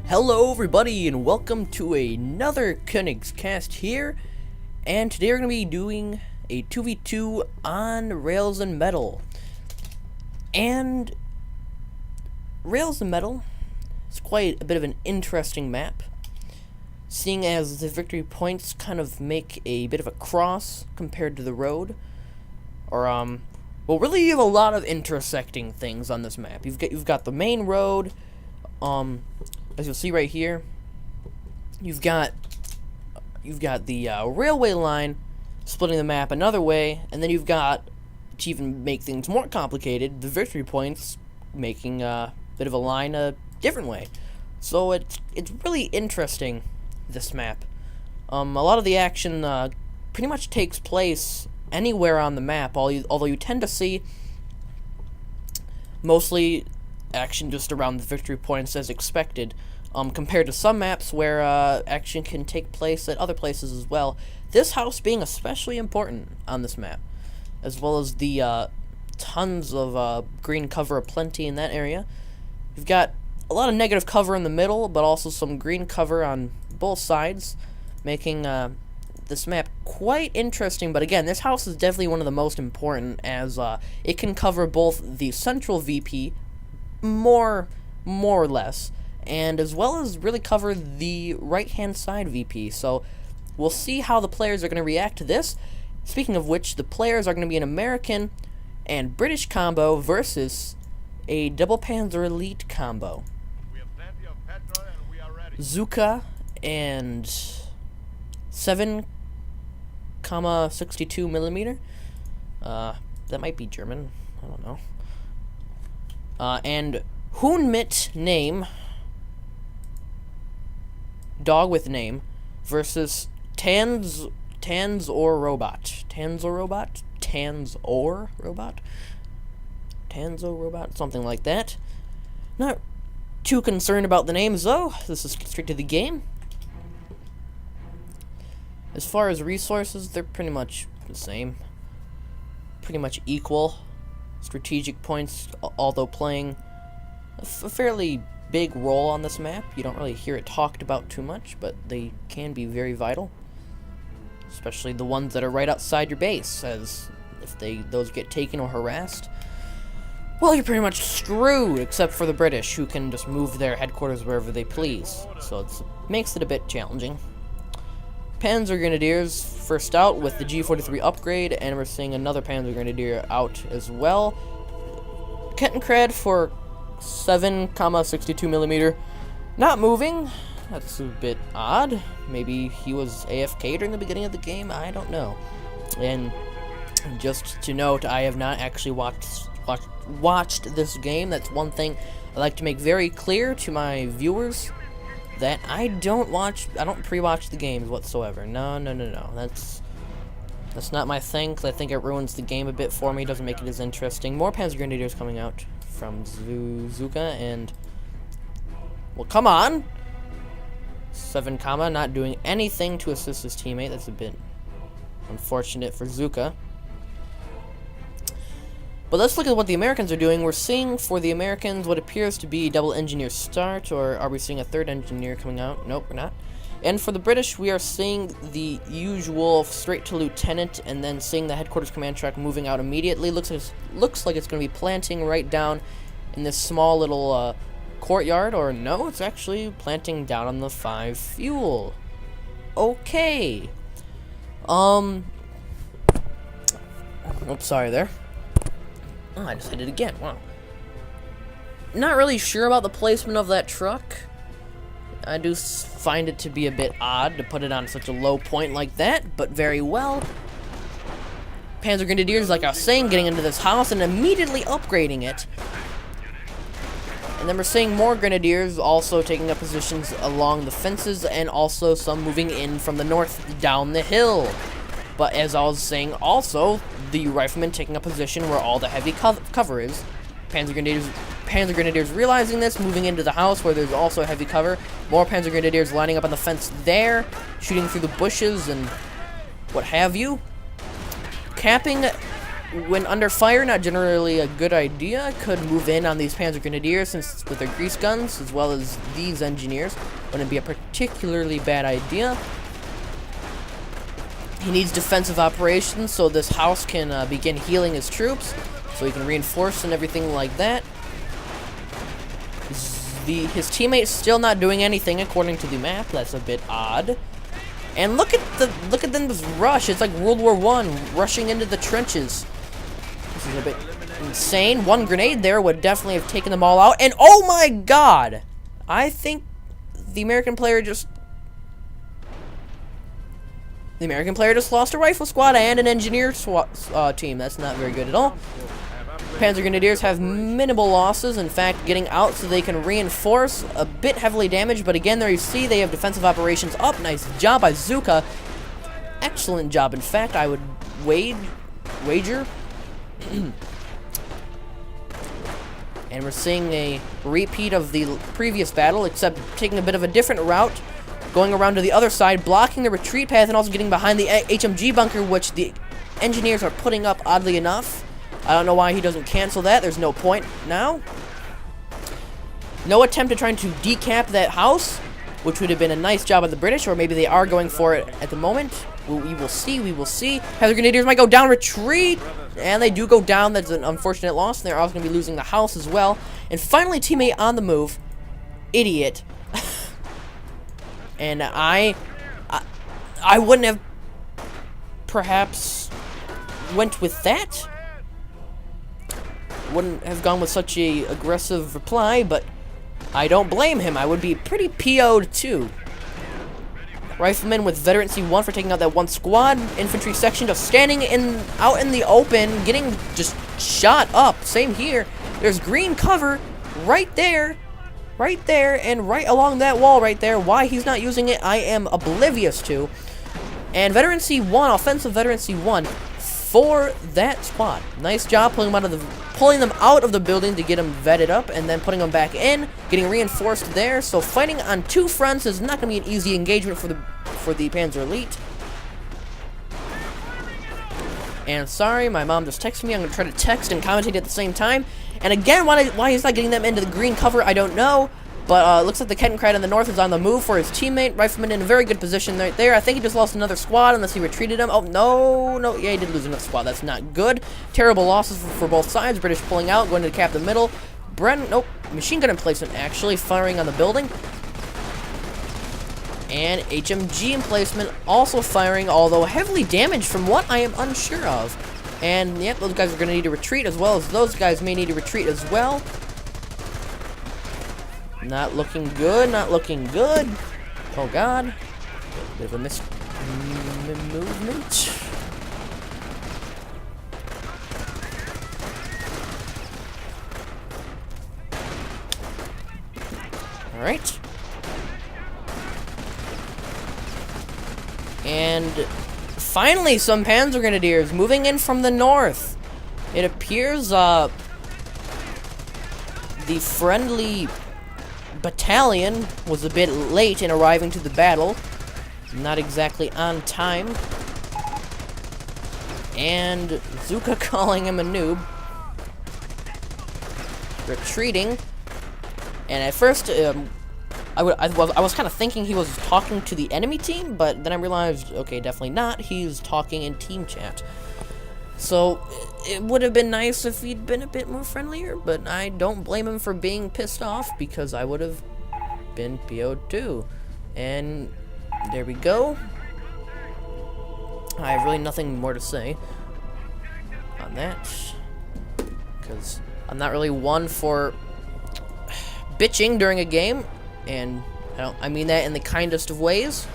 Hello everybody and welcome to another König's Cast here, and today we're going to be doing a 2v2 on Rails and Metal. And Rails and Metal is quite a bit of an interesting map, seeing as the victory points kind of make a bit of a cross compared to the road. Or well, really you have a lot of intersecting things on this map. You've got the main road, as you'll see right here, you've got the railway line splitting the map another way, and then you've got, to even make things more complicated, the victory points making a bit of a line a different way. So it's really interesting, this map. A lot of the action pretty much takes place anywhere on the map, although you tend to see mostly action just around the victory points as expected, compared to some maps where action can take place at other places as well. This house being especially important on this map, as well as the tons of green cover aplenty in that area. You've got a lot of negative cover in the middle, but also some green cover on both sides, making this map quite interesting. But again, this house is definitely one of the most important, as it can cover both the central VP, more or less, and as well as really cover the right-hand side VP. So we'll see how the players are going to react to this. Speaking of which, the players are going to be an American and British combo versus a double Panzer Elite combo. We have plenty of petrol and we are ready. Zukaa and 7.62 millimeter. That might be German. I don't know. And Hundmitname, dog with name, versus tanzorobot, something like that. Not too concerned about the names though. This is straight to the game. As far as resources, they're pretty much the same, pretty much equal. Strategic points, although playing a fairly big role on this map. You don't really hear it talked about too much, but they can be very vital, especially the ones that are right outside your base, as if those get taken or harassed, well, you're pretty much screwed, except for the British, who can just move their headquarters wherever they please. So it makes it a bit challenging. Panzer Grenadiers first out with the G43 upgrade, and we're seeing another Panzer Grenadier out as well. Kettenkred for 7.62 millimeter, not moving. That's a bit odd. Maybe he was AFK during the beginning of the game, I don't know. And just to note, I have not actually watched this game. That's one thing I like to make very clear to my viewers, that I don't pre-watch the games whatsoever. No. That's not my thing, because I think it ruins the game a bit for me. Doesn't make it as interesting. More Panzer Grenadiers coming out from Zukaa, and well, come on. 7, not doing anything to assist his teammate. That's a bit unfortunate for Zukaa. But let's look at what the Americans are doing. We're seeing for the Americans what appears to be a double engineer start, or are we seeing a third engineer coming out? Nope, we're not. And for the British, we are seeing the usual straight to lieutenant, and then seeing the headquarters command track moving out immediately. Looks like it's going to be planting right down in this small little courtyard, or no, it's actually planting down on the 5 fuel. Okay. Oops, sorry there. Oh, I just hit it again. Wow. Not really sure about the placement of that truck. I do find it to be a bit odd to put it on such a low point like that, but very well. Panzer Grenadiers, like I was saying, getting into this house and immediately upgrading it. And then we're seeing more Grenadiers also taking up positions along the fences, and also some moving in from the north down the hill. But as I was saying, also, the riflemen taking a position where all the heavy cover is. Panzer Grenadiers realizing this, moving into the house where there's also heavy cover. More Panzer Grenadiers lining up on the fence there, shooting through the bushes and what have you. Capping when under fire, not generally a good idea. Could move in on these Panzer Grenadiers since with their grease guns, as well as these engineers. Wouldn't be a particularly bad idea. He needs defensive operations so this house can begin healing his troops, so he can reinforce and everything like that. His teammate's still not doing anything according to the map. That's a bit odd. And look at them just rush. It's like World War I rushing into the trenches. This is a bit insane. One grenade there would definitely have taken them all out. And oh my god! I think the American player just lost a rifle squad and an engineer team. That's not very good at all. Panzer Grenadiers have minimal losses, in fact, getting out so they can reinforce. A bit heavily damaged, but again, there you see they have defensive operations up. Nice job by Zukaa. Excellent job, in fact, I would wager. And we're seeing a repeat of the previous battle, except taking a bit of a different route, going around to the other side, blocking the retreat path, and also getting behind the HMG bunker, which the engineers are putting up, oddly enough. I don't know why he doesn't cancel that. There's no point now. No attempt at trying to decap that house, which would have been a nice job of the British, or maybe they are going for it at the moment. We will see. We will see. Panzer Grenadiers might go down, retreat, and they do go down. That's an unfortunate loss. They're also going to be losing the house as well. And finally, teammate on the move. Idiot. And I wouldn't have perhaps went with that. Wouldn't have gone with such a aggressive reply, but I don't blame him. I would be pretty PO'd too. Rifleman with veterancy 1 for taking out that one squad. Infantry section just standing out in the open, getting just shot up. Same here. There's green cover right there, and right along that wall right there. Why he's not using it, I am oblivious to. And veterancy 1, offensive veterancy 1. For that squad. Nice job pulling them out of the building to get them vetted up, and then putting them back in, getting reinforced there. So fighting on two fronts is not going to be an easy engagement for the Panzer Elite. And sorry, my mom just texted me. I'm going to try to text and commentate at the same time. And again, why he's not getting them into the green cover, I don't know. But looks like the Kettenkrad in the north is on the move for his teammate. Rifleman in a very good position right there. I think he just lost another squad unless he retreated him. Oh, no. Yeah, he did lose another squad. That's not good. Terrible losses for both sides. British pulling out, going to cap the middle. Nope. Machine gun emplacement actually firing on the building. And HMG emplacement also firing, although heavily damaged from what I am unsure of. And, yep, those guys are going to need to retreat, as well as those guys may need to retreat as well. Not looking good, not looking good. Oh god. Bit of a movement. Alright. And finally some Panzer Grenadiers moving in from the north. It appears the friendly battalion was a bit late in arriving to the battle. Not exactly on time. And Zukaa calling him a noob. Retreating. And at first, I was kind of thinking he was talking to the enemy team, but then I realized, okay, definitely not. He's talking in team chat. So, it would have been nice if he'd been a bit more friendlier, but I don't blame him for being pissed off, because I would have been PO'd too. And there we go. I have really nothing more to say on that, because I'm not really one for bitching during a game, and I mean that in the kindest of ways.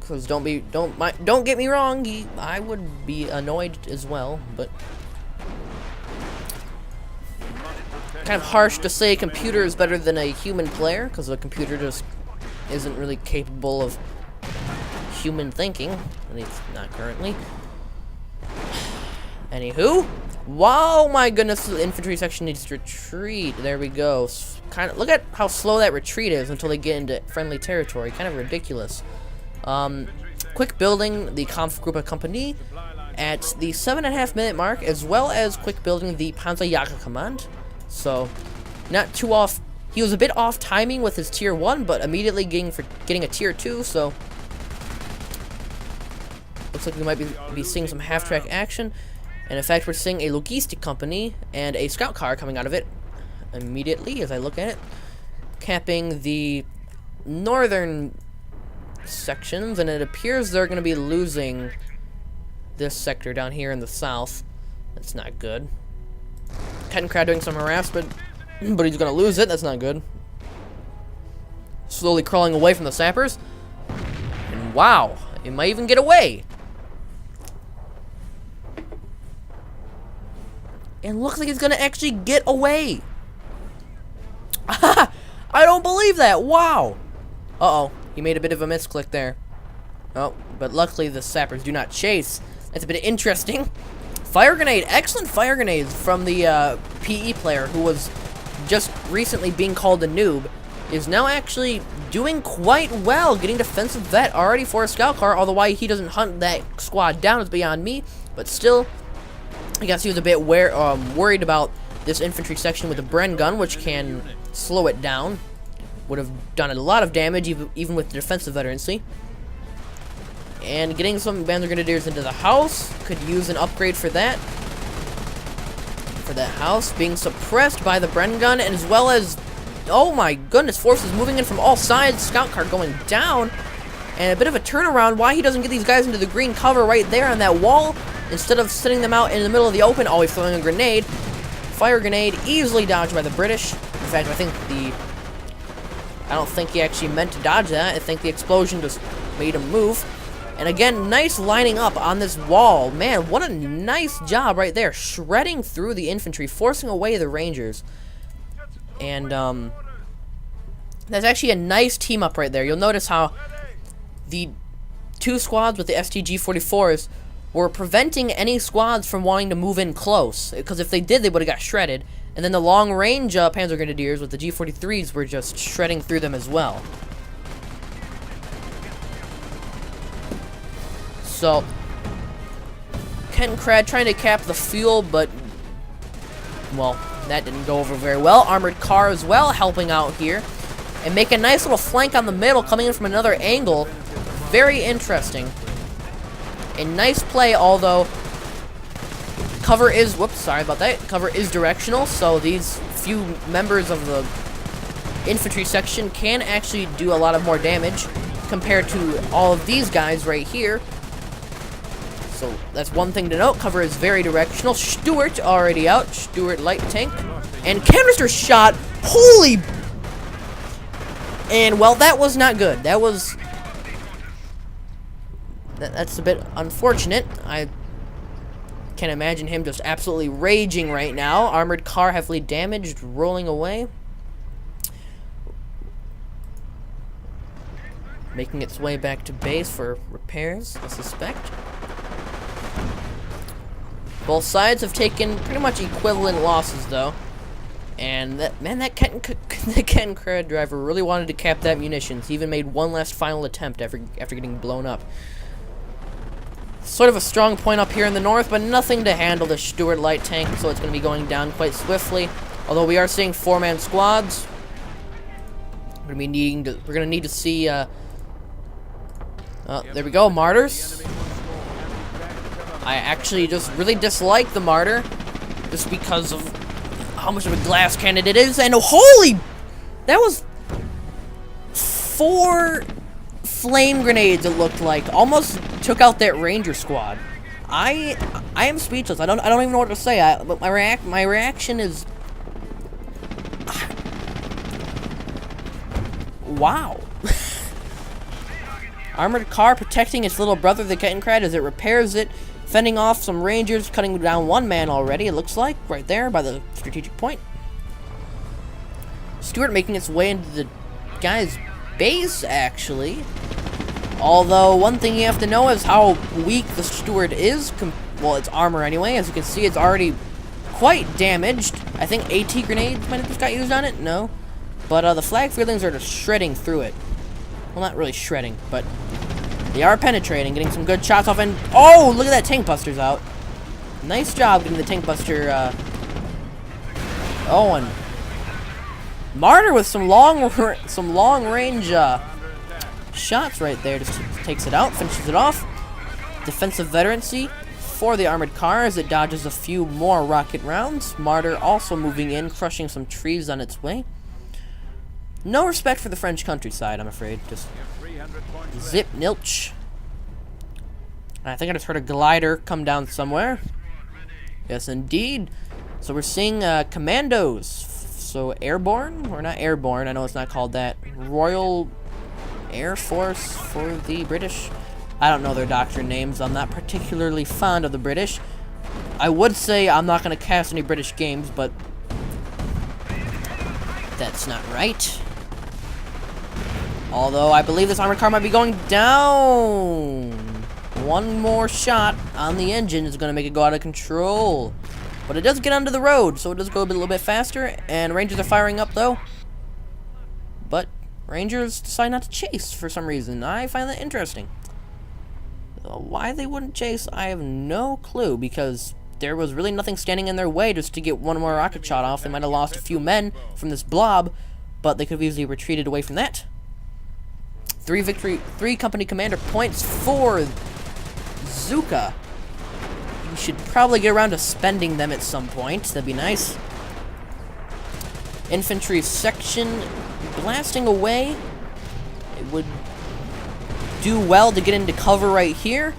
Because don't get me wrong, I would be annoyed as well, but kind of harsh to say a computer is better than a human player, because a computer just isn't really capable of human thinking, at least not currently. Anywho, wow, my goodness, the infantry section needs to retreat. There we go. Look at how slow that retreat is until they get into friendly territory. Kind of ridiculous. Quick building the Kampfgruppe Company. at the 7.5-minute mark, as well as quick building the Panzer Jäger command. So, not too off. He was a bit off timing with his tier 1, but immediately getting a tier 2, so looks like we might be seeing some half-track action. And in fact, we're seeing a logistic company and a scout car coming out of it immediately as I look at it, capping the northern sections, and it appears they're going to be losing this sector down here in the south. That's not good. Kettenkrad doing some harassment, but he's going to lose it. That's not good. Slowly crawling away from the sappers. And wow, he might even get away. And looks like he's going to actually get away. I don't believe that. Wow. Uh-oh. He made a bit of a misclick there. Oh, but luckily the sappers do not chase. That's a bit interesting. Fire grenade. Excellent fire grenades from the PE player who was just recently being called a noob. Is now actually doing quite well, getting defensive vet already for a scout car, although why he doesn't hunt that squad down is beyond me. But still, I guess he was a bit worried about this infantry section with the Bren gun, which can slow it down. Would have done a lot of damage, even with the defensive veterancy. And getting some Panzer Grenadiers into the house. Could use an upgrade for that. For that house. Being suppressed by the Bren gun, and as well as, oh my goodness, forces moving in from all sides. Scout car going down. And a bit of a turnaround. Why he doesn't get these guys into the green cover right there on that wall, instead of sending them out in the middle of the open, always throwing a grenade. Fire grenade easily dodged by the British. In fact, I don't think he actually meant to dodge that. I think the explosion just made him move. And again, nice lining up on this wall. Man, what a nice job right there. Shredding through the infantry, forcing away the Rangers. And, that's actually a nice team up right there. You'll notice how the two squads with the STG-44s were preventing any squads from wanting to move in close. Because if they did, they would have got shredded. And then the long-range Panzer Grenadiers with the G43s were just shredding through them as well. So, Kettenkrad trying to cap the fuel, but, well, that didn't go over very well. Armored car as well, helping out here. And make a nice little flank on the middle, coming in from another angle. Very interesting. A nice play, although cover is, whoops, sorry about that. Cover is directional, so these few members of the infantry section can actually do a lot of more damage compared to all of these guys right here. So that's one thing to note. Cover is very directional. Stuart already out. Stuart light tank. And canister shot. Holy! And, well, that was not good. That was... That's a bit unfortunate. I can imagine him just absolutely raging right now. Armored car heavily damaged, rolling away. Making its way back to base for repairs, I suspect. Both sides have taken pretty much equivalent losses, though. And that Kettenkrad driver really wanted to cap that munitions. He even made one last final attempt after getting blown up. Sort of a strong point up here in the north, but nothing to handle the Stuart light tank, so it's going to be going down quite swiftly. Although we are seeing four-man squads. We're going to need to see. There we go, martyrs. I actually just really dislike the martyr, just because of how much of a glass cannon it is. And holy, that was 4 flame grenades. It looked like almost took out that Ranger squad. I am speechless. I don't even know what to say. But my reaction is, wow. Armored car protecting its little brother, the Kettenkrad, as it repairs it, fending off some Rangers, cutting down one man already, it looks like, right there by the strategic point. Stuart making its way into the guy's base, actually. Although, one thing you have to know is how weak the Stuart is. Well, its armor anyway. As you can see, it's already quite damaged. I think AT grenades might have just got used on it. No. But the flag feelings are just shredding through it. Well, not really shredding, but They are penetrating, getting some good shots off, and oh, look at that, tank buster's out. Nice job getting the tank buster. Oh, and Martyr with some long range shots right there. Just takes it out, finishes it off. Defensive veterancy for the armored car as it dodges a few more rocket rounds. Martyr also moving in, crushing some trees on its way. No respect for the French countryside, I'm afraid. Just zip nilch. I think I just heard a glider come down somewhere. Yes, indeed. So we're seeing commandos. So airborne? Or not airborne, I know it's not called that. Royal Air Force for the British. I don't know their doctrine names. I'm not particularly fond of the British. I would say I'm not going to cast any British games, but that's not right. Although I believe this armored car might be going down. One more shot on the engine is going to make it go out of control. But it does get onto the road, so it does go a little bit faster. And Rangers are firing up, though. But Rangers decide not to chase for some reason. I find that interesting. Why they wouldn't chase, I have no clue, because there was really nothing standing in their way just to get one more rocket shot off. They might have lost a few men from this blob, but they could have easily retreated away from that. 3 company commander points for Zukaa. You should probably get around to spending them at some point. That'd be nice. Infantry section blasting away. It would do well to get into cover right here,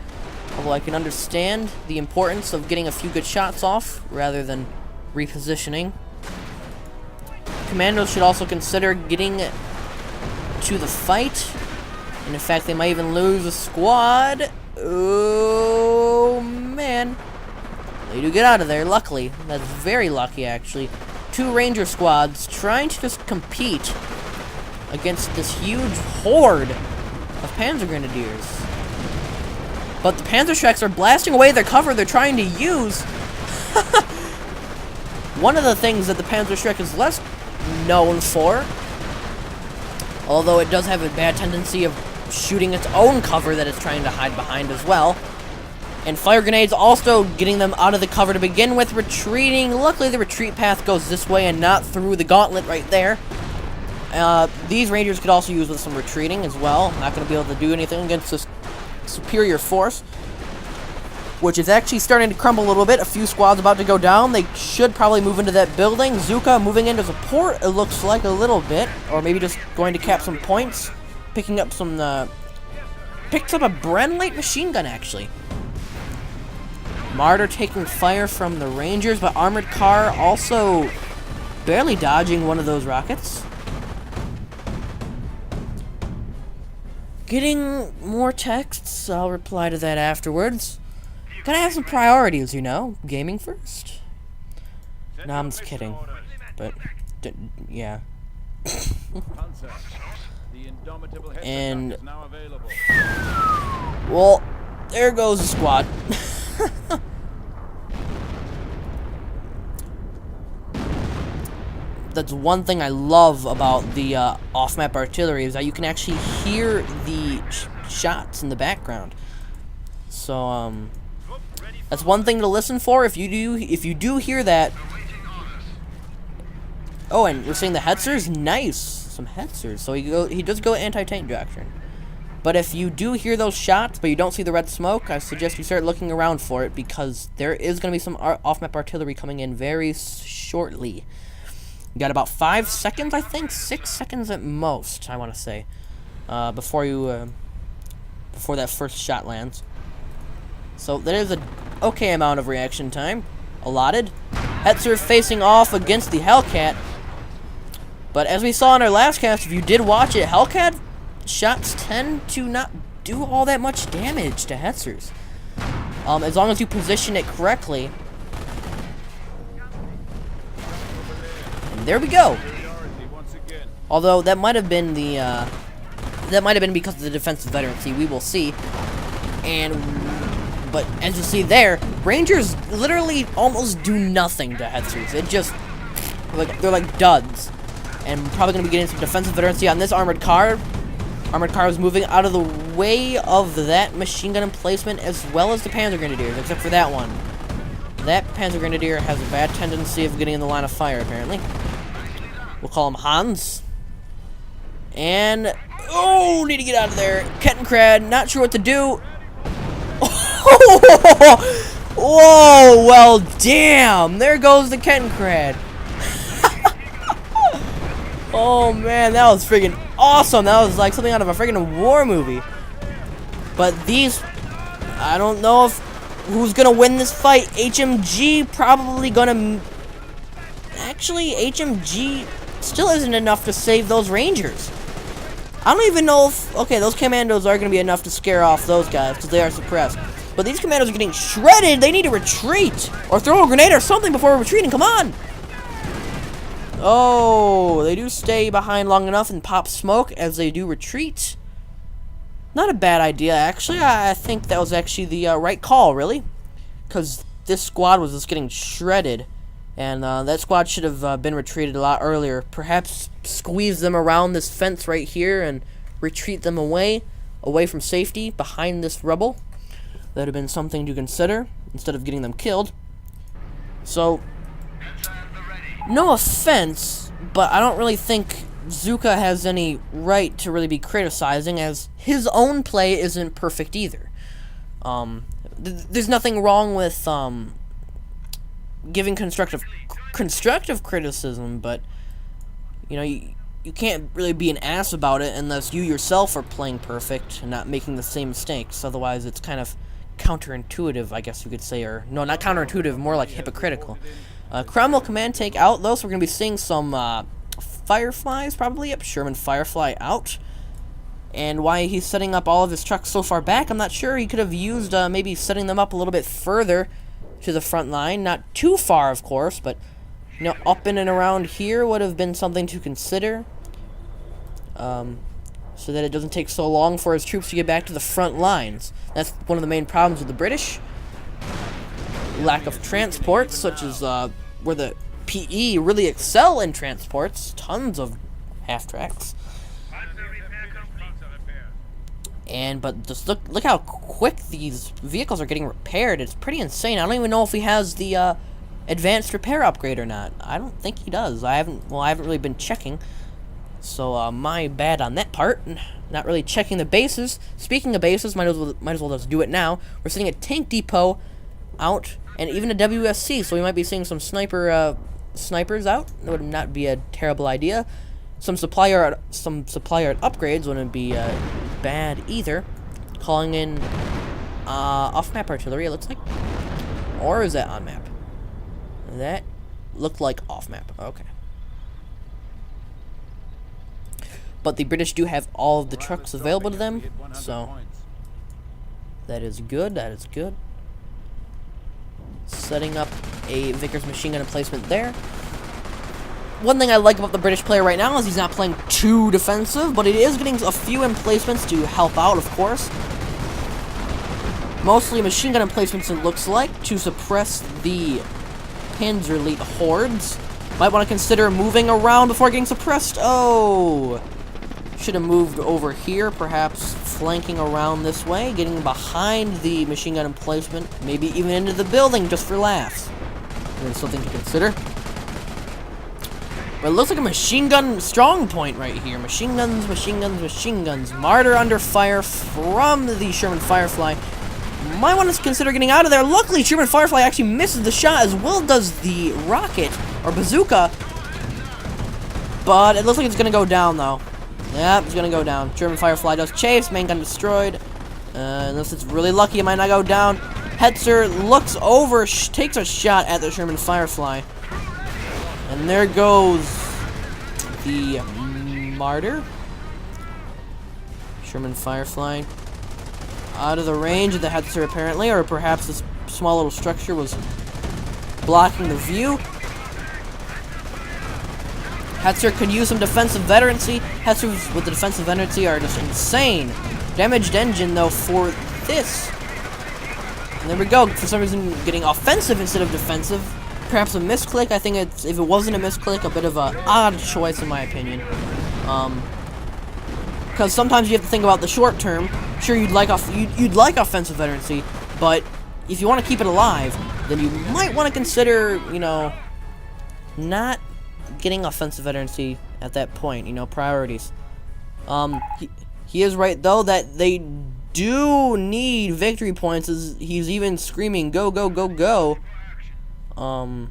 although I can understand the importance of getting a few good shots off rather than repositioning. Commandos should also consider getting to the fight, and in fact they might even lose a squad. Oh man, they do get out of there, luckily. That's very lucky, actually. 2 ranger squads trying to just compete against this huge horde of Panzer Grenadiers. But the Panzer Shreks are blasting away their cover they're trying to use. One of the things that the Panzer Shrek is less known for, although it does have a bad tendency of shooting its own cover that it's trying to hide behind as well. And fire grenades also getting them out of the cover to begin with, retreating. Luckily the retreat path goes this way and not through the gauntlet right there. These Rangers could also use with some retreating as well. Not going to be able to do anything against this superior force, which is actually starting to crumble a little bit. A few squads about to go down. They should probably move into that building. Zukaa moving into support, it looks like, a little bit. Or maybe just going to cap some points. Picking up some, picks up a Bren light machine gun, actually. Martyr taking fire from the Rangers, but armored car also barely dodging one of those rockets. Getting more texts, I'll reply to that afterwards. Gotta have some priorities, you know? Gaming first. No, I'm just kidding. But, yeah. And, well, there goes the squad. That's one thing I love about the off-map artillery, is that you can actually hear the shots in the background. So that's one thing to listen for. If you do hear that. Oh, and we're seeing the Hetzers. Nice, some Hetzers. So he does go anti-tank doctrine. But if you do hear those shots, but you don't see the red smoke, I suggest you start looking around for it, because there is going to be some off-map artillery coming in very shortly. You got about 5 seconds, I think, 6 seconds at most, I want to say, before that first shot lands. So there is an okay amount of reaction time allotted. Hetzer facing off against the Hellcat, but as we saw in our last cast, if you did watch it, Hellcat shots tend to not do all that much damage to Hetzers, as long as you position it correctly. There we go. Although that might have been because of the defensive veterancy. We will see. But as you see there, Rangers literally almost do nothing to Hetzers. It just they're like duds. And probably gonna be getting some defensive veterancy on this armored car. Armored cars moving out of the way of that machine gun emplacement, as well as the Panzer Grenadiers, except for that one. That Panzer Grenadier has a bad tendency of getting in the line of fire, apparently. We'll call him Hans. And... oh, need to get out of there. Kettenkrad, not sure what to do. Whoa, well, damn. There goes the Kettenkrad. Oh, man, that was friggin' awesome. That was like something out of a friggin' war movie. But these... I don't know if... who's gonna win this fight? HMG probably gonna... actually, HMG still isn't enough to save those Rangers. I don't even know if... okay, those commandos are gonna be enough to scare off those guys, because they are suppressed. But these commandos are getting shredded. They need to retreat. Or throw a grenade or something before retreating. Come on! Oh, they do stay behind long enough and pop smoke as they do retreat. Not a bad idea, actually. I think that was actually the right call, really. Because this squad was just getting shredded. And that squad should have been retreated a lot earlier. Perhaps squeeze them around this fence right here and retreat them away from safety, behind this rubble. That would have been something to consider, instead of getting them killed. So, no offense, but I don't really think Zukaa has any right to really be criticizing, as his own play isn't perfect either. There's nothing wrong with giving constructive criticism, but you know, you can't really be an ass about it unless you yourself are playing perfect and not making the same mistakes. Otherwise, it's kind of counterintuitive, I guess you could say, or no, not counterintuitive, more like hypocritical. Cromwell command take out, though, so we're gonna be seeing some Fireflies, probably. Yep, Sherman Firefly out. And why he's setting up all of his trucks so far back, I'm not sure. He could have used maybe setting them up a little bit further to the front line. Not too far, of course, but you know, up in and around here would have been something to consider. So that it doesn't take so long for his troops to get back to the front lines. That's one of the main problems with the British. Lack of transports, such as where the PE really excel in transports. Tons of half-tracks. But just look how quick these vehicles are getting repaired. It's pretty insane. I don't even know if he has the advanced repair upgrade or not. I don't think he does. I haven't really been checking. So my bad on that part. Not really checking the bases. Speaking of bases, might as well just do it now. We're seeing a tank depot out, and even a WSC. So we might be seeing some snipers out. That would not be a terrible idea. Some supply yard upgrades wouldn't be bad either. Calling in off-map artillery, it looks like. Or is that on-map? That looked like off-map. Okay. But the British do have all of the trucks available to them, so that is good. That is good. Setting up a Vickers machine gun emplacement there. One thing I like about the British player right now is he's not playing too defensive, but he is getting a few emplacements to help out, of course. Mostly machine gun emplacements, it looks like, to suppress the Panzer elite hordes. Might want to consider moving around before getting suppressed. Oh! Should have moved over here, perhaps flanking around this way, getting behind the machine gun emplacement, maybe even into the building just for laughs. There's something to consider. But it looks like a machine gun strong point right here. Machine guns, machine guns, machine guns. Martyr under fire from the Sherman Firefly. Might want to consider getting out of there. Luckily, Sherman Firefly actually misses the shot, as well does the rocket, or bazooka. But it looks like it's going to go down, though. Yep, it's going to go down. Sherman Firefly does chase. Main gun destroyed. Unless it's really lucky, it might not go down. Hetzer looks over, takes a shot at the Sherman Firefly. And there goes the Martyr. Sherman Firefly out of the range of the Hetzer, apparently, or perhaps this small little structure was blocking the view. Hetzer could use some defensive veterancy. Hetzers with the defensive veterancy are just insane. Damaged engine, though, for this. And there we go. For some reason, getting offensive instead of defensive. Perhaps a misclick. I think it's, if it wasn't a misclick, a bit of an odd choice in my opinion. because sometimes you have to think about the short term. Sure, you'd like offensive veterancy, but if you want to keep it alive, then you might want to consider, you know, not getting offensive veterancy at that point. You know, priorities. He is right though that they do need victory points. As he's even screaming, "Go, go, go, go!" I'm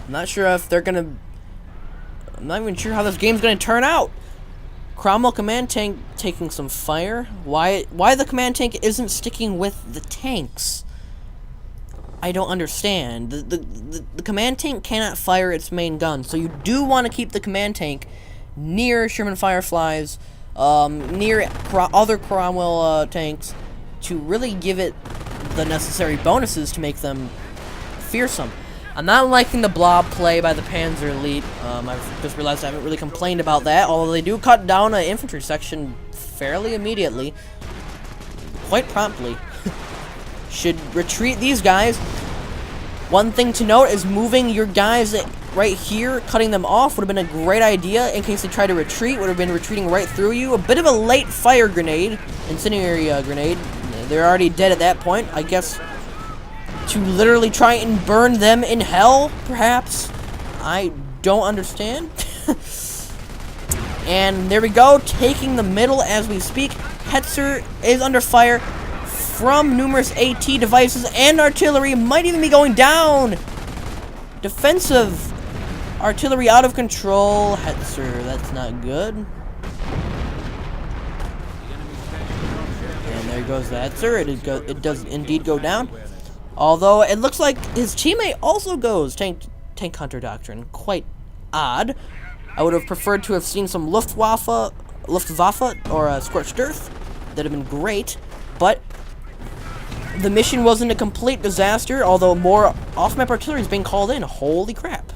not sure if they're gonna. I'm not even sure how this game's gonna turn out. Cromwell command tank taking some fire. Why the command tank isn't sticking with the tanks? I don't understand. The command tank cannot fire its main gun, so you do want to keep the command tank near Sherman Fireflies, near other Cromwell tanks, to really give it the necessary bonuses to make them fearsome. I'm not liking the blob play by the Panzer Elite. I've just realized I haven't really complained about that, although they do cut down an infantry section fairly immediately. Quite promptly. Should retreat these guys. One thing to note is moving your guys right here, cutting them off would have been a great idea in case they try to retreat. Would have been retreating right through you. A bit of a late fire grenade, incendiary grenade. They're already dead at that point. I guess to literally try and burn them in hell, perhaps? I don't understand. And there we go, taking the middle as we speak. Hetzer is under fire from numerous AT devices, and artillery might even be going down. Defensive artillery out of control. Hetzer, that's not good. And there goes the Hetzer. It does indeed go down. Although it looks like his teammate also goes. Tank Hunter Doctrine. Quite odd. I would have preferred to have seen some Luftwaffe or a Scorched Earth. That'd have been great. But the mission wasn't a complete disaster, although more off-map artillery is being called in. Holy crap.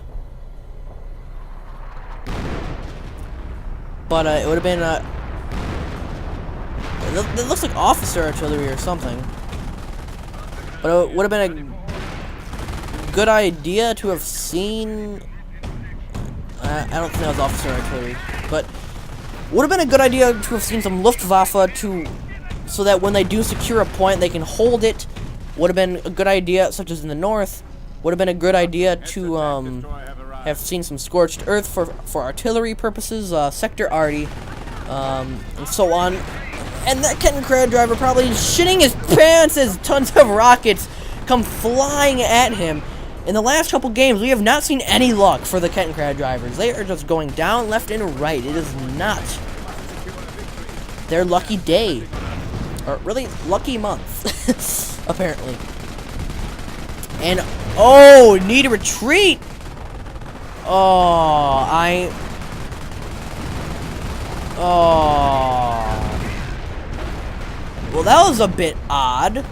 But it would have been it looks like officer artillery or something. But it would have been a good idea to have seen. I don't think that was officer artillery, but would have been a good idea to have seen some Luftwaffe so that when they do secure a point, they can hold it. Would have been a good idea, such as in the north. Would have been a good idea to have seen some Scorched Earth for artillery purposes, Sector Arty, and so on. And that Kettenkrad driver probably shitting his pants as tons of rockets come flying at him. In the last couple games, we have not seen any luck for the Kettenkrad drivers. They are just going down left and right. It is not their lucky day. Or really, lucky month. Apparently. And, oh, need a retreat! Oh, well, that was a bit odd.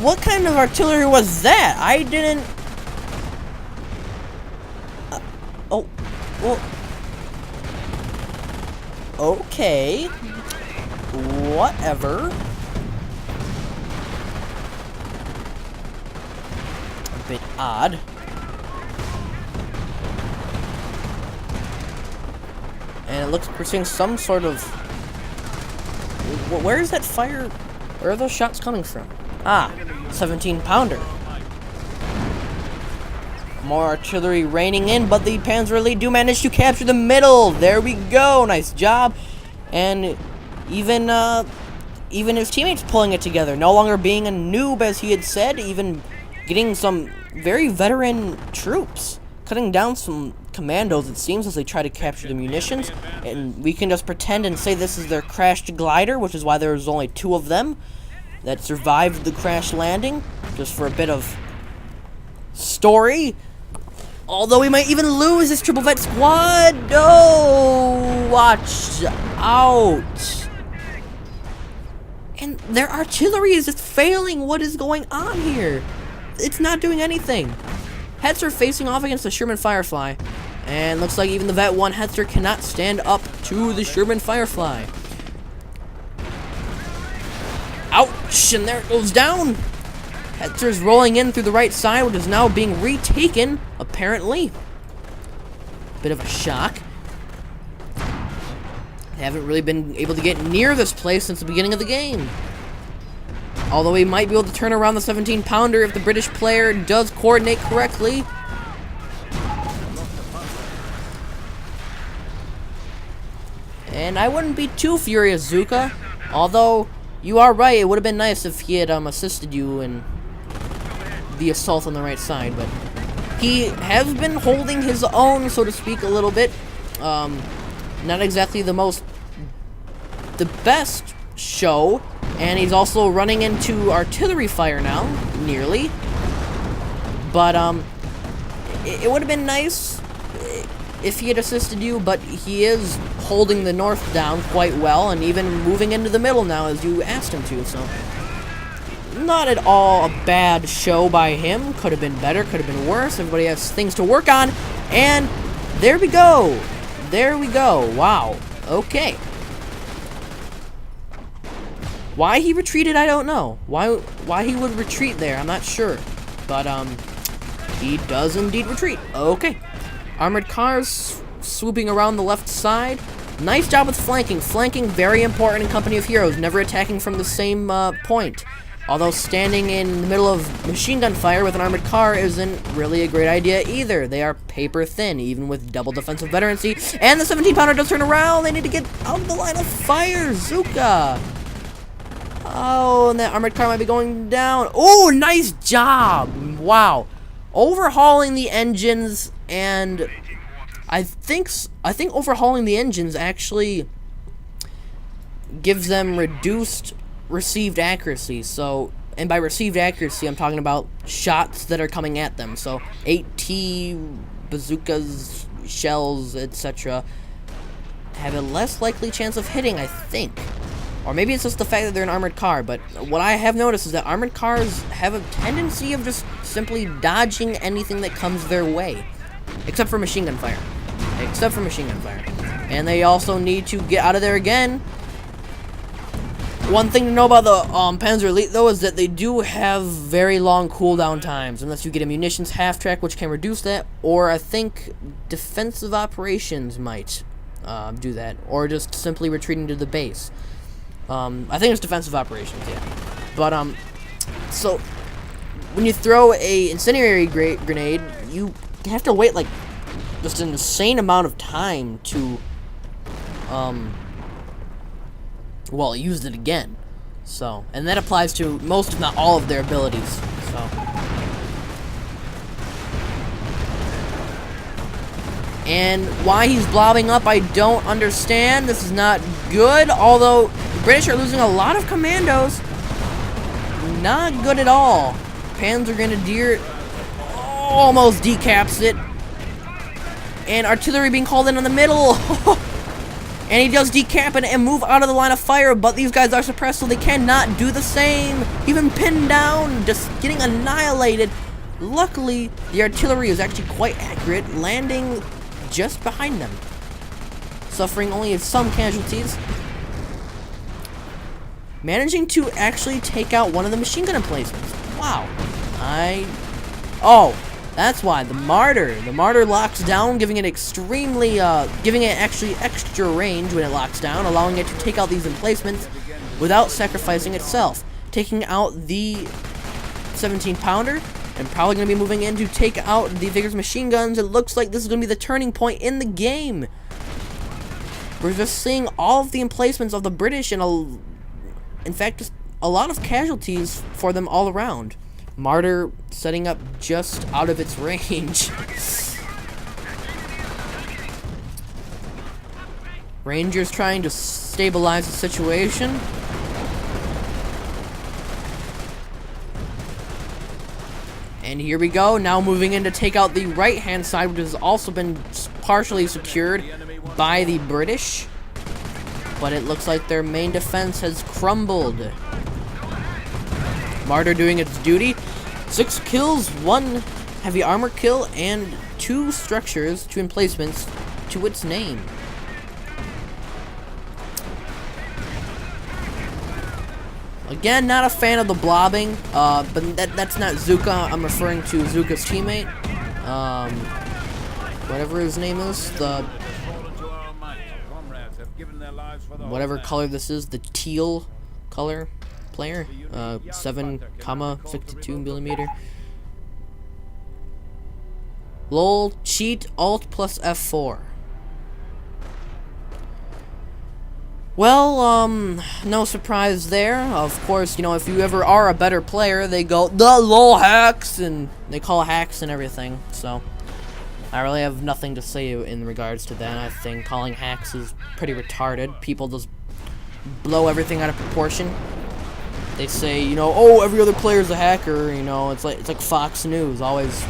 What kind of artillery was that? I didn't... oh, well... okay. Whatever. A bit odd. And it looks like we're seeing some sort of... where is that fire? Where are those shots coming from? Ah, 17-pounder. More artillery raining in, but the Panzer Elite do manage to capture the middle. There we go. Nice job. And even his teammates pulling it together. No longer being a noob, as he had said. Even getting some very veteran troops. Cutting down some commandos, it seems, as they try to capture the munitions. And we can just pretend and say this is their crashed glider, which is why there was only 2 of them that survived the crash landing, just for a bit of story. Although we might even lose this triple vet squad. Oh, watch out. And their artillery is just failing. What is going on here? It's not doing anything. Hetzer facing off against the Sherman Firefly. And looks like even the Vet 1 Hetzer cannot stand up to the Sherman Firefly. Ouch! And there it goes down. Hetzer's rolling in through the right side, which is now being retaken, apparently. Bit of a shock. They haven't really been able to get near this place since the beginning of the game. Although he might be able to turn around the 17-pounder if the British player does coordinate correctly. And I wouldn't be too furious, Zukaa. Although, you are right, it would have been nice if he had assisted you in the assault on the right side. But he has been holding his own, so to speak, a little bit. Not exactly the best show. And he's also running into artillery fire now, nearly. But, it would have been nice if he had assisted you, but he is holding the north down quite well, and even moving into the middle now as you asked him to, so... Not at all a bad show by him. Could have been better, could have been worse. Everybody has things to work on, and there we go. There we go. Wow. Okay. Why he retreated, I don't know. Why he would retreat there, I'm not sure. But, he does indeed retreat. Okay. Armored cars swooping around the left side. Nice job with flanking. Flanking, very important in Company of Heroes. Never attacking from the same point. Although standing in the middle of machine gun fire with an armored car isn't really a great idea either. They are paper thin, even with double defensive veterancy. And the 17-pounder does turn around. They need to get out of the line of fire. Zukaa. Oh, and that armored car might be going down. Oh, nice job. Wow. Overhauling the engines, and I think overhauling the engines actually gives them reduced received accuracy. So, and by received accuracy, I'm talking about shots that are coming at them. So, 8T, bazookas, shells, etc. have a less likely chance of hitting, I think. Or maybe it's just the fact that they're an armored car, but what I have noticed is that armored cars have a tendency of just simply dodging anything that comes their way. Except for machine gun fire. Except for machine gun fire. And they also need to get out of there again. One thing to know about the Panzer Elite, though, is that they do have very long cooldown times, unless you get a munitions half-track, which can reduce that, or I think defensive operations might do that, or just simply retreating to the base. I think it's defensive operations, yeah. But, so, when you throw a incendiary grenade, you have to wait, like, just an insane amount of time to, well, use it again. So, and that applies to most, if not all, of their abilities, so. And why he's blobbing up, I don't understand. This is not good, although the British are losing a lot of commandos. Not good at all. Panzer Grenadier almost decaps it. And artillery being called in on the middle. And he does decap it and move out of the line of fire, but these guys are suppressed, so they cannot do the same. Even pinned down, just getting annihilated. Luckily, the artillery is actually quite accurate, landing just behind them, suffering only some casualties, managing to actually take out one of the machine gun emplacements. Wow. Oh, that's why the martyr locks down, giving it actually extra range when it locks down, allowing it to take out these emplacements without sacrificing itself, taking out the 17-pounder. And probably going to be moving in to take out the Vigor's machine guns. It looks like this is going to be the turning point in the game. We're just seeing all of the emplacements of the British and, in fact, just a lot of casualties for them all around. Martyr setting up just out of its range. Rangers trying to stabilize the situation. And here we go, now moving in to take out the right-hand side, which has also been partially secured by the British. But it looks like their main defense has crumbled. Martyr doing its duty. 6 kills, 1 heavy armor kill, and 2 structures, 2 emplacements to its name. Again, not a fan of the blobbing, but that's not Zuka. I'm referring to Zuka's teammate. Whatever his name is, whatever color this is, the teal color player, 7,62 millimeter. Lol, cheat, alt plus F4. Well, no surprise there. Of course, you know, if you ever are a better player, they go, the lol hacks, and they call hacks and everything, so I really have nothing to say in regards to that. I think calling hacks is pretty retarded. People just blow everything out of proportion. They say, you know, oh, every other player's a hacker, you know, it's like Fox News, always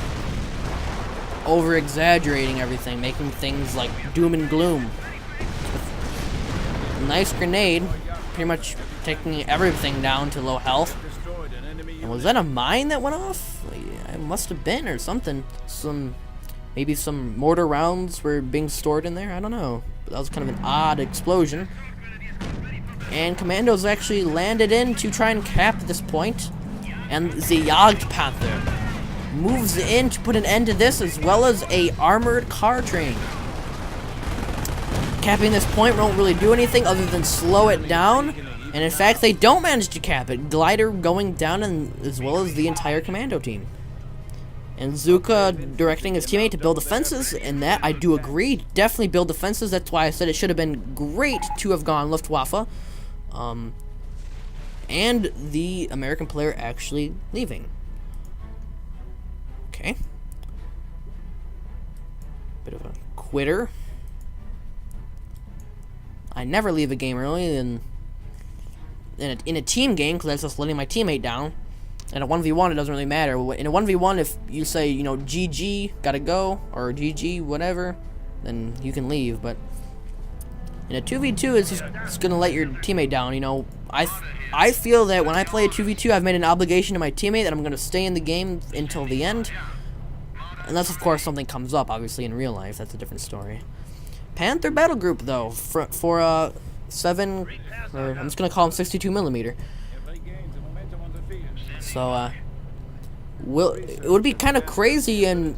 over-exaggerating everything, making things like doom and gloom. Nice grenade, pretty much taking everything down to low health. And was that a mine that went off? It must have been, or something. Maybe some mortar rounds were being stored in there, I don't know. But that was kind of an odd explosion. And Commandos actually landed in to try and cap this point. And the Jagdpanther moves in to put an end to this, as well as a armored car train. Capping this point won't really do anything other than slow it down. And in fact, they don't manage to cap it. Glider going down, as well as the entire commando team. And Zuka directing his teammate to build defenses, and that I do agree. Definitely build defenses. That's why I said it should have been great to have gone Luftwaffe. And the American player actually leaving. Okay. Bit of a quitter. I never leave a game early in a team game, because that's just letting my teammate down. In a 1v1, it doesn't really matter. In a 1v1, if you say, you know, GG, gotta go, or GG, whatever, then you can leave. But in a 2v2, it's just gonna let your teammate down. You know, I feel that when I play a 2v2, I've made an obligation to my teammate that I'm gonna stay in the game until the end. Unless, of course, something comes up. Obviously, in real life, that's a different story. Panther battle group, though, for 7, or I'm just gonna call him 62 millimeter. So, it would be kind of crazy and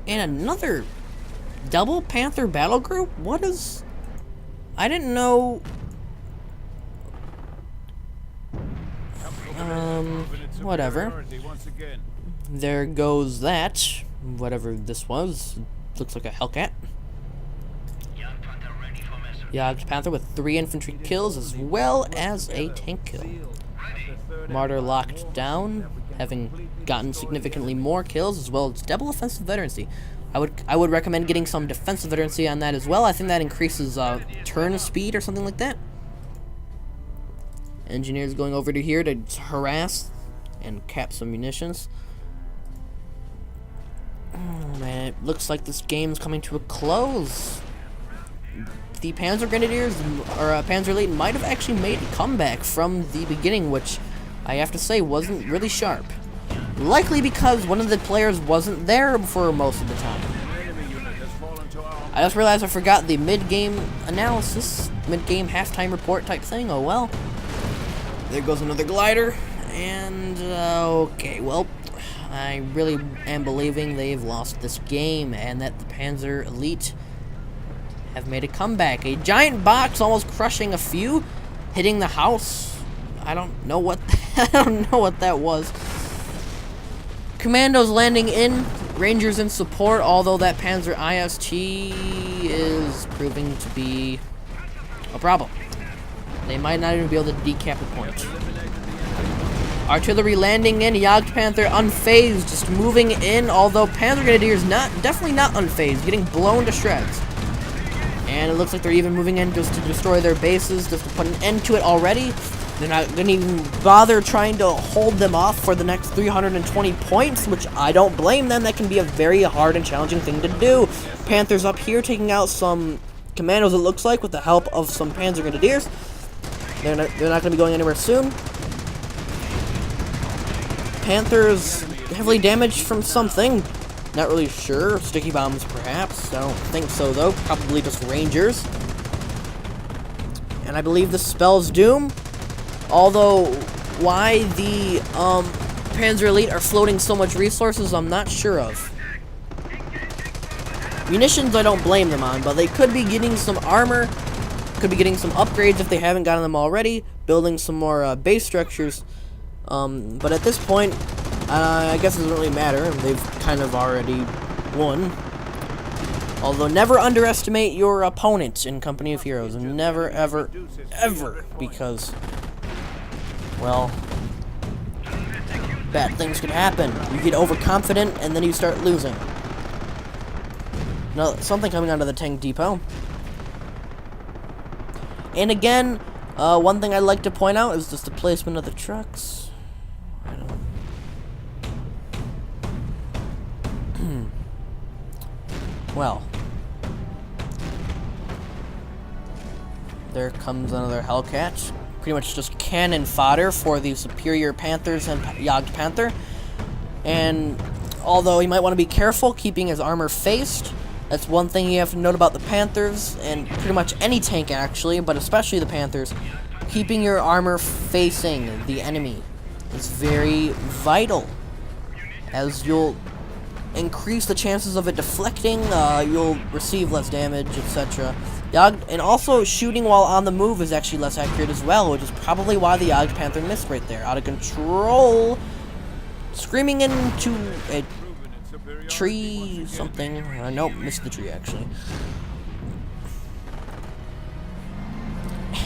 another double Panther battle group? What is... I didn't know... whatever. There goes that. Whatever this was. Looks like a Hellcat. Jagdpanther with 3 infantry kills as well as a tank kill. Martyr locked down, having gotten significantly more kills, as well as double offensive veterancy. I would recommend getting some defensive veterancy on that as well. I think that increases turn speed or something like that. Engineers going over to here to harass and cap some munitions. Oh man, it looks like this game's coming to a close. The Panzer Grenadiers, or Panzer Elite, might have actually made a comeback from the beginning, which I have to say wasn't really sharp. Likely because one of the players wasn't there for most of the time. I just realized I forgot the mid-game analysis, mid-game halftime report type thing. Oh well. There goes another glider, and okay, well, I really am believing they've lost this game, and that the Panzer Elite have made a comeback. A giant box almost crushing a few, hitting the house. I don't know what that was. Commandos landing in, Rangers in support, although that Panzer IST is proving to be a problem. They might not even be able to decap a point. Artillery landing in, Jagdpanther unfazed, just moving in, although Panzer Grenadiers definitely not unfazed, getting blown to shreds. And it looks like they're even moving in just to destroy their bases, just to put an end to it already. They're not going to even bother trying to hold them off for the next 320 points, which I don't blame them. That can be a very hard and challenging thing to do. Panthers up here taking out some commandos, it looks like, with the help of some Panzer Grenadiers. They're not going to be going anywhere soon. Panthers heavily damaged from something. Not really sure. Sticky bombs, perhaps. I don't think so, though. Probably just Rangers. And I believe this spells doom. Although, why the Panzer Elite are floating so much resources, I'm not sure of. Munitions, I don't blame them on, but they could be getting some armor, could be getting some upgrades if they haven't gotten them already, building some more base structures. But at this point, I guess it doesn't really matter. They've kind of already won. Although, never underestimate your opponent in Company of Heroes. Never, ever, ever. Because, well, bad things could happen. You get overconfident, and then you start losing. Now, something coming onto the tank depot. And again, one thing I'd like to point out is just the placement of the trucks. Well, there comes another Hellcat. Pretty much just cannon fodder for the superior Panthers and Jagd Panther. And although he might want to be careful keeping his armor faced, that's one thing you have to note about the Panthers, and pretty much any tank actually, but especially the Panthers. Keeping your armor facing the enemy is very vital, as you'll increase the chances of it deflecting, you'll receive less damage, etc. And also, shooting while on the move is actually less accurate as well, which is probably why the Jagd Panther missed right there. Out of control, screaming into a tree, something. Nope, missed the tree actually.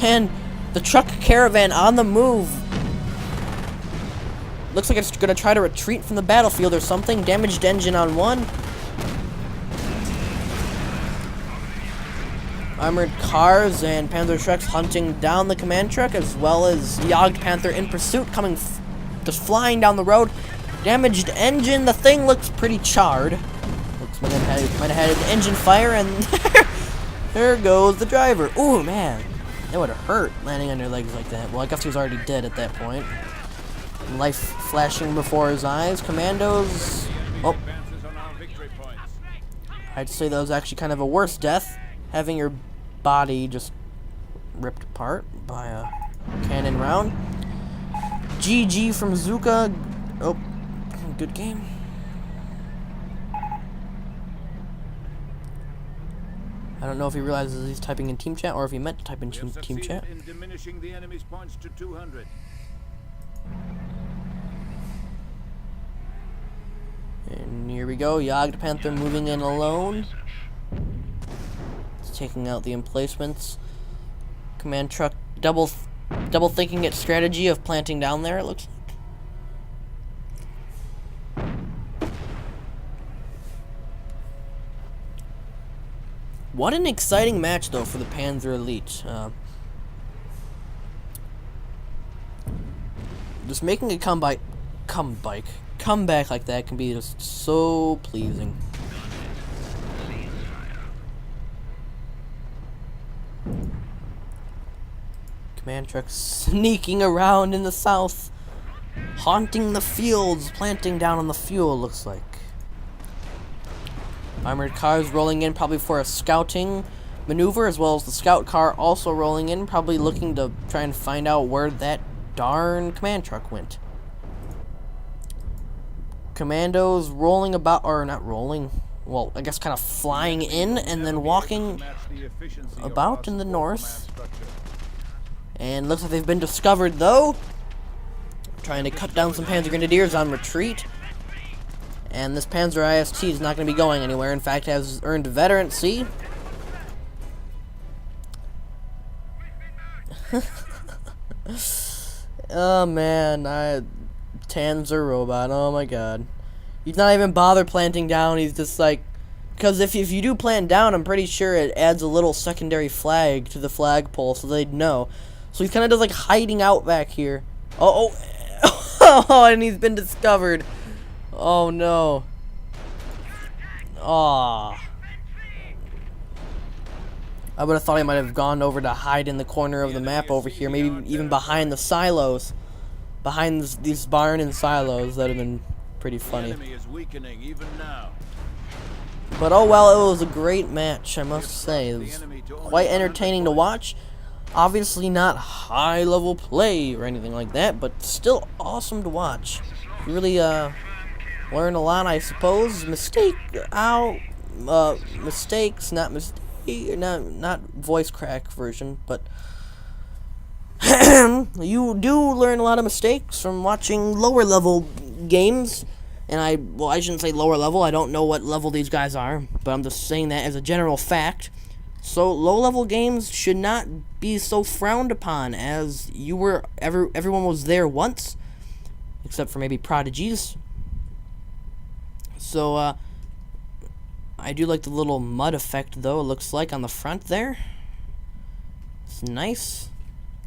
And the truck caravan on the move looks like it's gonna try to retreat from the battlefield or something. Damaged engine on one. Armored cars and Panzer trucks hunting down the command truck, as well as Jagd Panther in pursuit, coming just flying down the road. Damaged engine. The thing looks pretty charred. Looks like it might have had an engine fire, and there goes the driver. Ooh, man. That would have hurt landing on your legs like that. Well, I guess he was already dead at that point. Life flashing before his eyes. Commandos. Oh. I'd say that was actually kind of a worse death. Having your body just ripped apart by a cannon round. GG from Zukaa. Oh. Good game. I don't know if he realizes he's typing in team chat or if he meant to type in team chat. In diminishing the enemy's points to 200. And here we go. Jagd Panther moving in alone. It's taking out the emplacements. Command truck double thinking its strategy of planting down there, it looks like. What an exciting match, though, for the Panzer Elite. Just making a comeback like that can be just so pleasing. Command trucks sneaking around in the south, haunting the fields, planting down on the fuel, looks like. Armored cars rolling in probably for a scouting maneuver, as well as the scout car also rolling in, probably looking to try and find out where that darn command truck went. Commandos rolling about, or not rolling, well, I guess kind of flying in and then walking about in the north. And looks like they've been discovered, though. Trying to cut down some Panzer Grenadiers on retreat. And this Panzer IST is not going to be going anywhere. In fact, has earned veterancy. Oh, man. tanzorobot. Oh, my God. He's not even bothered planting down. He's just like... Because if you do plant down, I'm pretty sure it adds a little secondary flag to the flagpole, so they'd know. So he's kind of just like hiding out back here. Oh, and he's been discovered. Oh, no. Aw. I would have thought he might have gone over to hide in the corner of the map over here. Maybe even behind the silos. Behind these barn and silos. That would have been pretty funny. But oh well, it was a great match, I must say. It was quite entertaining to watch. Obviously not high-level play or anything like that, but still awesome to watch. You really learn a lot, I suppose. Mistakes, not voice crack version, but you do learn a lot of mistakes from watching lower level games. And I shouldn't say lower level. I don't know what level these guys are, but I'm just saying that as a general fact. So low-level games should not be so frowned upon, as everyone was there once, except for maybe prodigies. So I do like the little mud effect, though. It looks like on the front there. It's nice.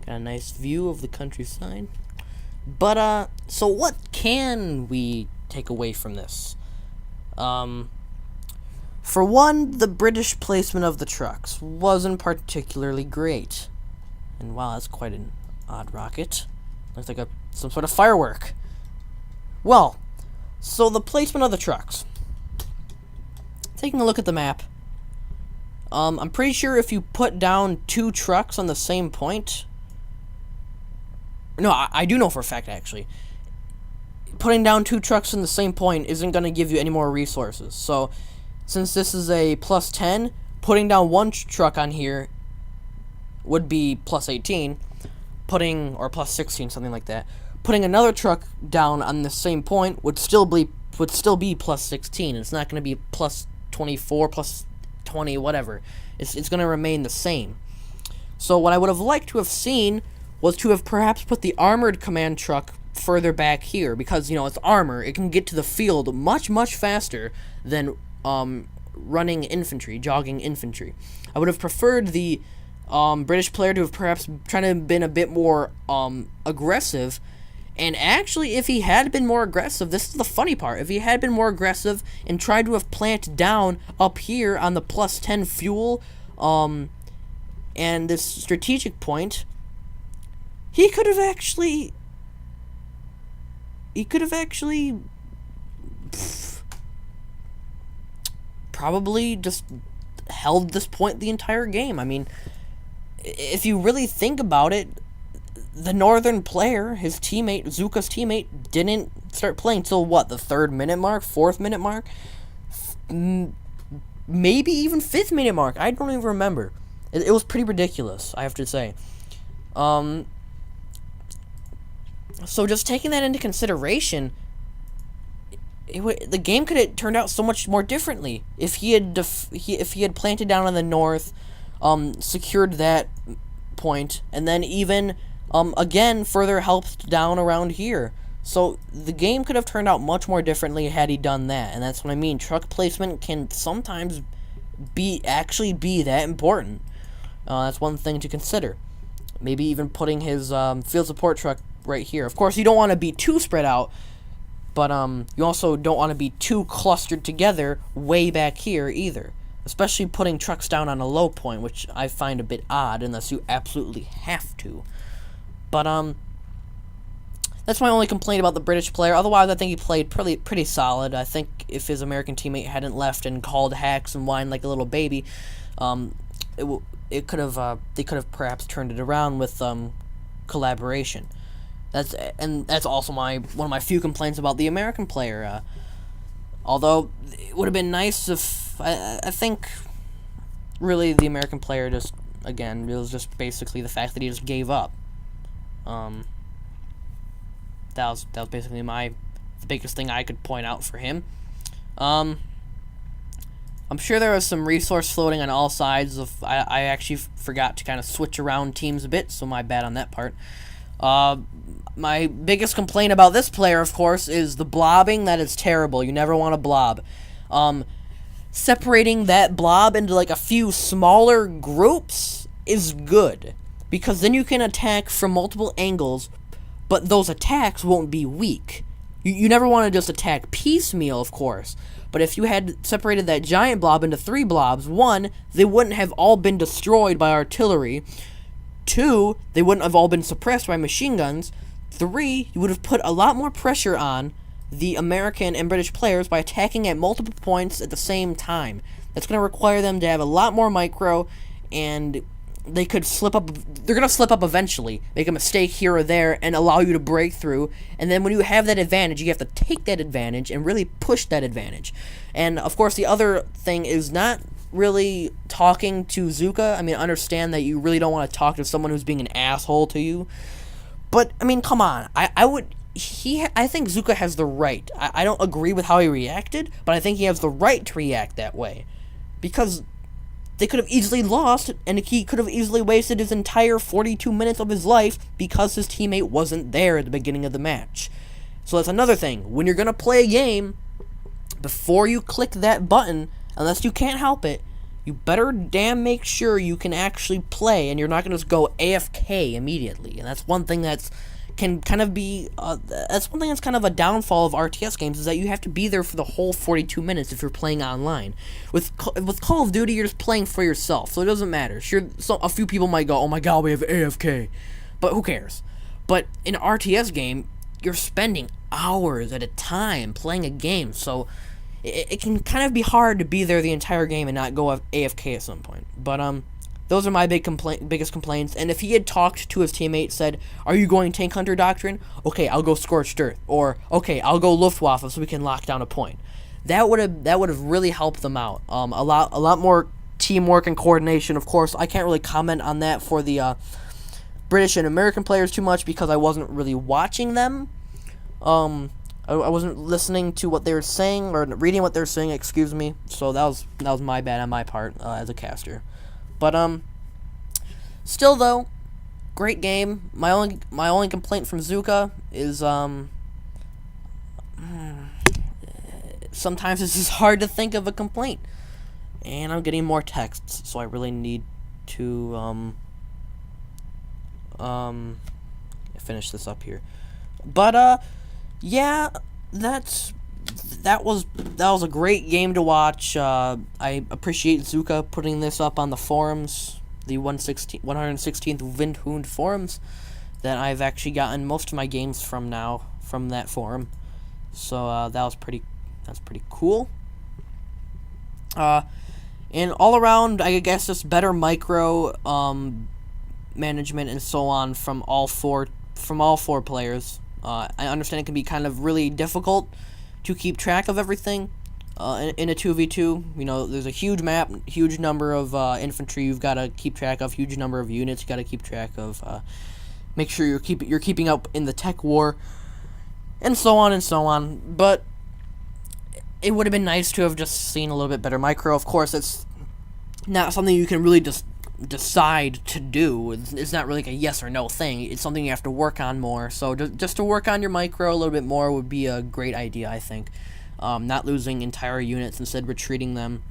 Got a nice view of the countryside. But so what can we take away from this? For one, the British placement of the trucks wasn't particularly great. And wow, that's quite an odd rocket. Looks like some sort of firework. Well, so the placement of the trucks. Taking a look at the map, I'm pretty sure if you put down 2 trucks on the same point... No, I do know for a fact, actually. Putting down 2 trucks in the same point isn't going to give you any more resources. So, since this is a plus 10, putting down 1 truck on here would be plus 18, or plus 16, something like that. Putting another truck down on the same point would still be plus 16. It's not going to be plus 24, plus 20, whatever. It's going to remain the same. So what I would have liked to have seen was to have perhaps put the armored command truck further back here, because, you know, it's armor. It can get to the field much, much faster than running infantry, jogging infantry. I would have preferred the British player to have perhaps tried to have been a bit more aggressive. And actually, if he had been more aggressive, this is the funny part, if he had been more aggressive and tried to have planted down up here on the plus 10 fuel and this strategic point, he could have actually probably just held this point the entire game. I mean, if you really think about it, the northern player, his teammate, Zuka's teammate, didn't start playing till what, the 3rd minute mark, 4th minute mark, maybe even 5th minute mark. I don't even remember. It was pretty ridiculous, I have to say. So just taking that into consideration, the game could have turned out so much more differently if he had planted down on the north, secured that point, and then even again further helped down around here. So the game could have turned out much more differently had he done that, and that's what I mean. Truck placement can sometimes actually be that important. That's one thing to consider. Maybe even putting his field support truck right here. Of course, you don't want to be too spread out, but you also don't want to be too clustered together way back here either. Especially putting trucks down on a low point, which I find a bit odd unless you absolutely have to. But that's my only complaint about the British player. Otherwise, I think he played pretty solid. I think if his American teammate hadn't left and called hacks and whined like a little baby, they could have perhaps turned it around with collaboration. That's also one of my few complaints about the American player. Although it would have been nice if I think really the American player just, again, it was just basically the fact that he just gave up. That was basically the biggest thing I could point out for him. I'm sure there was some resource floating on all sides. I actually forgot to kind of switch around teams a bit, so my bad on that part. My biggest complaint about this player, of course, is the blobbing. That is terrible. You never want to blob. Separating that blob into like a few smaller groups is good, because then you can attack from multiple angles, but those attacks won't be weak. You never want to just attack piecemeal, of course. But if you had separated that giant blob into 3 blobs, 1, they wouldn't have all been destroyed by artillery. 2, they wouldn't have all been suppressed by machine guns. 3, you would have put a lot more pressure on the American and British players by attacking at multiple points at the same time. That's going to require them to have a lot more micro, and they could slip up. They're gonna slip up eventually, make a mistake here or there, and allow you to break through. And then when you have that advantage, you have to take that advantage and really push that advantage. And of course, the other thing is not really talking to Zukaa. I mean, understand that you really don't want to talk to someone who's being an asshole to you. But I mean, come on. I think Zukaa has the right. I don't agree with how he reacted, but I think he has the right to react that way, because they could have easily lost, and he could have easily wasted his entire 42 minutes of his life because his teammate wasn't there at the beginning of the match. So that's another thing. When you're going to play a game, before you click that button, unless you can't help it, you better damn make sure you can actually play, and you're not going to just go AFK immediately. And that's one thing that's can kind of be, that's one thing that's kind of a downfall of RTS games, is that you have to be there for the whole 42 minutes if you're playing online. With Call of Duty, you're just playing for yourself, so it doesn't matter. Sure, a few people might go, oh my god, we have AFK, but who cares? But in an RTS game, you're spending hours at a time playing a game, so it can kind of be hard to be there the entire game and not go AFK at some point. But those are my biggest complaints. And if he had talked to his teammate, said, "Are you going Tank Hunter Doctrine? Okay, I'll go Scorched Earth," or "Okay, I'll go Luftwaffe so we can lock down a point," that would have really helped them out. A lot more teamwork and coordination. Of course, I can't really comment on that for the British and American players too much because I wasn't really watching them. I wasn't listening to what they were saying or reading what they were saying. Excuse me. So that was my bad on my part as a caster. But still though, great game. My only complaint from Zukaa is sometimes it's just hard to think of a complaint, and I'm getting more texts, so I really need to finish this up here. But yeah, that was a great game to watch. I appreciate Zukaa putting this up on the forums, the 116th Windhund forums, that I've actually gotten most of my games from now, from that forum. So that's pretty cool. And all around, I guess, just better micro management and so on from all four players. I understand it can be kind of really difficult to keep track of everything in a 2v2. You know, there's a huge map, huge number of infantry you've got to keep track of, huge number of units you got to keep track of. Make sure you're keeping up in the tech war, and so on and so on. But it would have been nice to have just seen a little bit better micro. Of course, it's not something you can really just decide to do. It's not really like a yes or no thing. It's something you have to work on more. So just to work on your micro a little bit more would be a great idea, I think. Not losing entire units, instead retreating them.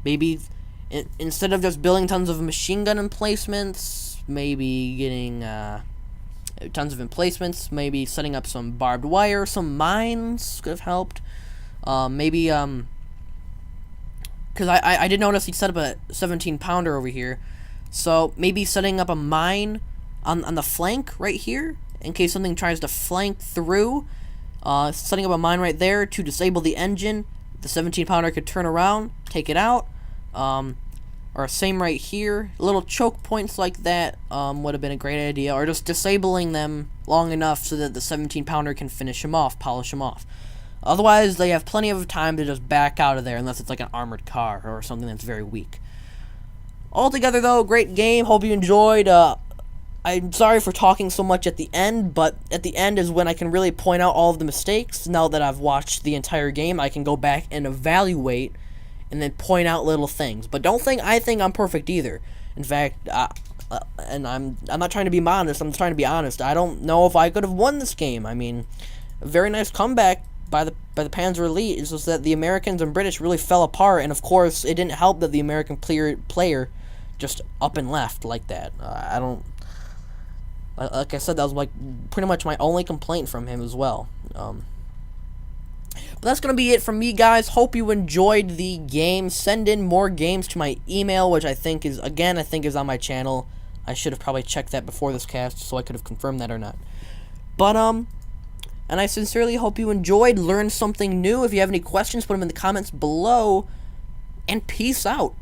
Maybe instead of just building tons of machine gun emplacements, maybe getting tons of emplacements, maybe setting up some barbed wire, some mines could have helped. Maybe because I did notice he set up a 17-pounder over here, so maybe setting up a mine on the flank right here in case something tries to flank through. Setting up a mine right there to disable the engine. The 17-pounder could turn around, take it out. Or same right here. Little choke points like that would have been a great idea. Or just disabling them long enough so that the 17-pounder can finish him off, polish him off. Otherwise, they have plenty of time to just back out of there, unless it's like an armored car or something that's very weak. Altogether, though, great game. Hope you enjoyed. I'm sorry for talking so much at the end, but at the end is when I can really point out all of the mistakes. Now that I've watched the entire game, I can go back and evaluate and then point out little things. But don't think I think I'm perfect either. In fact, and I'm not trying to be modest, I'm trying to be honest. I don't know if I could have won this game. I mean, a very nice comeback by the Panzer Elite. It's just that the Americans and British really fell apart, and of course, it didn't help that the American player just up and left like that. Like I said, that was like pretty much my only complaint from him as well. But that's going to be it from me, guys. Hope you enjoyed the game. Send in more games to my email, which I think is on my channel. I should have probably checked that before this cast, so I could have confirmed that or not. But, and I sincerely hope you enjoyed, learned something new. If you have any questions, put them in the comments below. And peace out.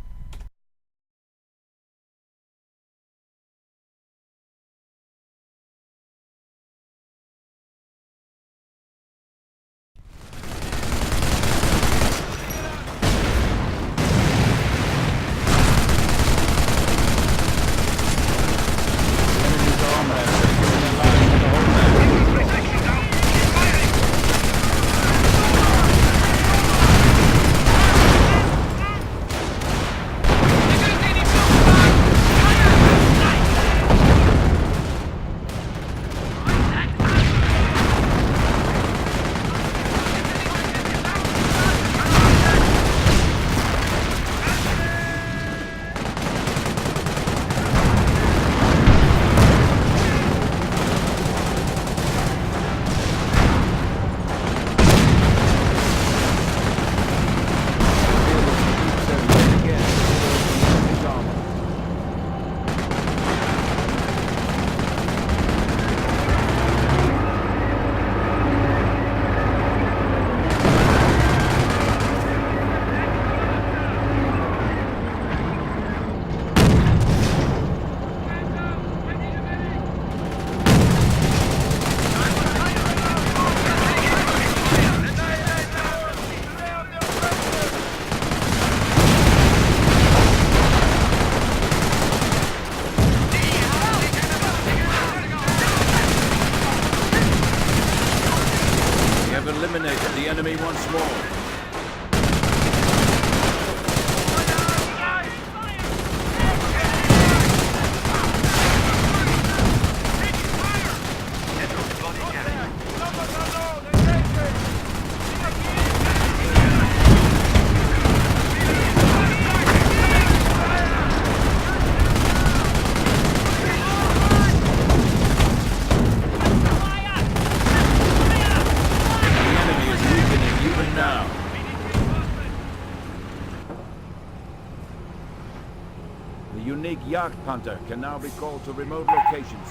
The unique Jagdpanther can now be called to remote locations.